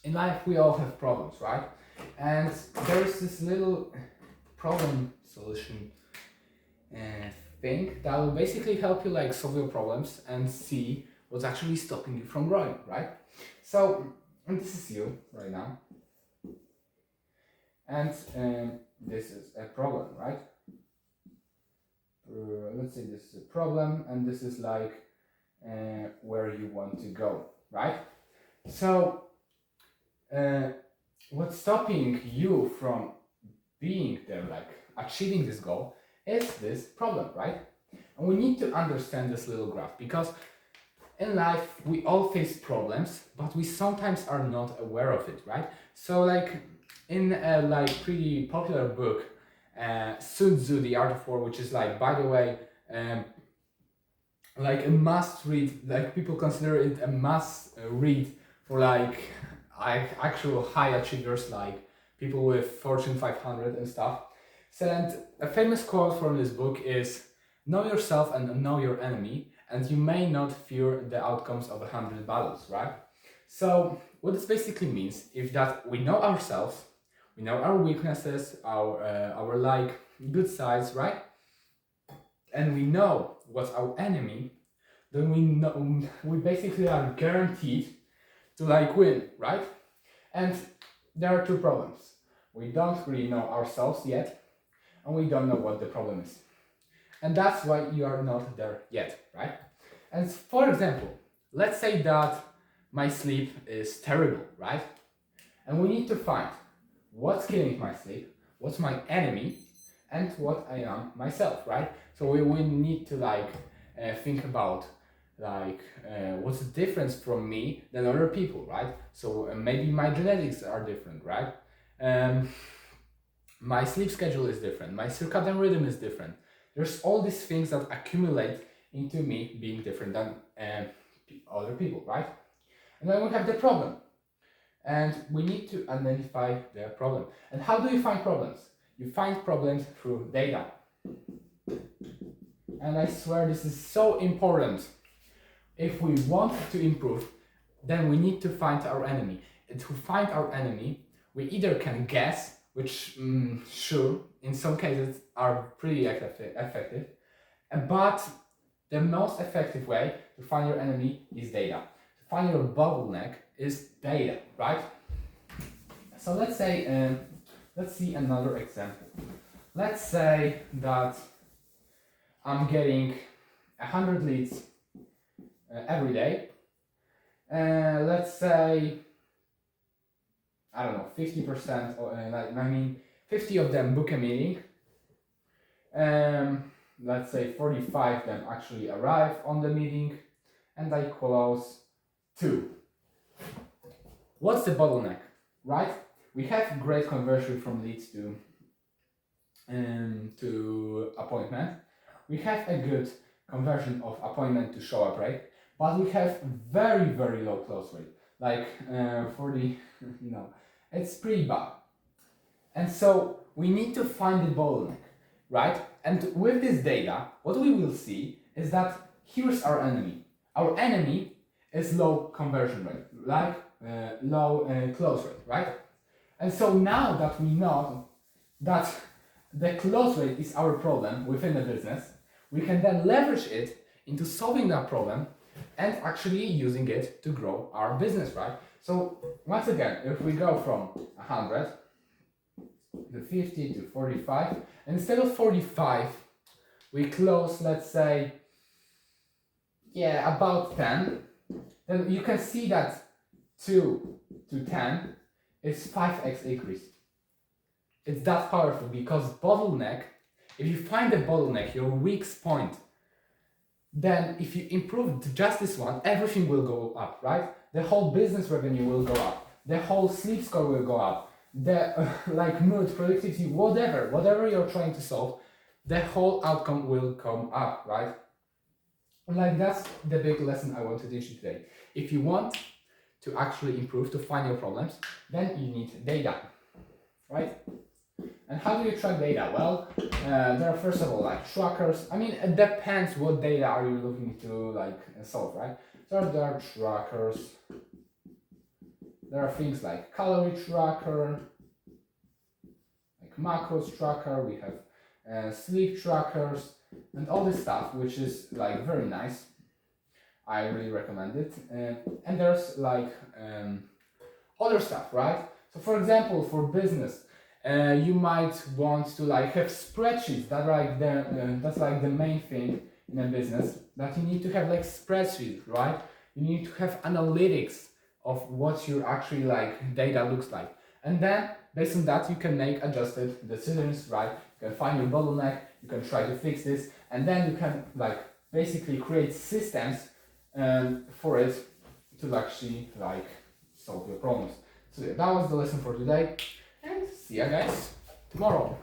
in life we all have problems, right? And there's this little problem solution uh, thing that will basically help you like solve your problems and see what's actually stopping you from growing, right? So, and this is you right now, and this is a problem, right? Let's say this is a problem, and this is like where you want to go, right? So, uh, what's stopping you from being there, like achieving this goal, is this problem, right? And we need to understand this little graph because in life we all face problems, but we sometimes are not aware of it, right? So, like in a like pretty popular book, Sun Tzu, The Art of War, which is like, by the way, um, like a must read. Like people consider it a must read for actual high achievers, like people with Fortune 500 and stuff. So, and a famous quote from this book is, "Know yourself and know your enemy, and you may not fear the outcomes of 100 battles." Right? So, what this basically means is that we know ourselves, we know our weaknesses, our like good sides, right? And we know what's our enemy, then we know we basically are guaranteed to like win, right? And there are two problems. We don't really know ourselves yet, and we don't know what the problem is. And that's why you are not there yet, right? And for example, let's say that my sleep is terrible, right? And we need to find what's killing my sleep, what's my enemy, and what I am myself, right? So we need to think about what's the difference from me than other people, right? So maybe my genetics are different, right? Um, my sleep schedule is different, my circadian rhythm is different. There's all these things that accumulate into me being different than other people, right? And then we have the problem, and we need to identify the problem. And how do you find problems? You find problems through data. And I swear this is so important. If we want to improve, then we need to find our enemy. And to find our enemy, we either can guess, which sure, in some cases are pretty effective, but the most effective way to find your enemy is data. To find your bottleneck is data, right? So let's say, let's see another example. Let's say that I'm getting 100 leads every day. Let's say, I don't know, 50%, or 50 of them book a meeting. Let's say 45 of them actually arrive on the meeting, and I close 2. What's the bottleneck, right? We have great conversion from leads to appointment. We have a good conversion of appointment to show up rate, but we have very, very low close rate, like 40, it's pretty bad. And so we need to find the bottleneck, right? And with this data, what we will see is that here's our enemy. Our enemy is low conversion rate, like low close rate, right? And so now that we know that the close rate is our problem within the business, we can then leverage it into solving that problem and actually using it to grow our business, right? So once again, if we go from 100 to 50 to 45, instead of 45, we close, let's say, about 10, then you can see that 2 to 10 is 5x increase. It's that powerful because bottleneck, if you find the bottleneck, your weak point, then if you improve just this one, everything will go up, right? The whole business revenue will go up, the whole sleep score will go up, the mood, productivity, whatever you're trying to solve, the whole outcome will come up, right? Like that's the big lesson I want to teach you today. If you want to actually improve, to find your problems, then you need data, right? And how do you track data? Well, there are first of all trackers. I mean, it depends what data are you looking to solve, right? So there are trackers there are things like calorie tracker, like macros tracker, we have sleep trackers, and all this stuff, which is like very nice. I really recommend it. And there's like other stuff, right? So for example, for business, you might want to like have spreadsheets. That's like the main thing in a business, that you need to have like spreadsheets, right? You need to have analytics of what your actually like data looks like, and then based on that you can make adjusted decisions, right? You can find your bottleneck, you can try to fix this, and then you can like basically create systems for it to actually like solve your problems. So yeah, that was the lesson for today, and see you guys tomorrow.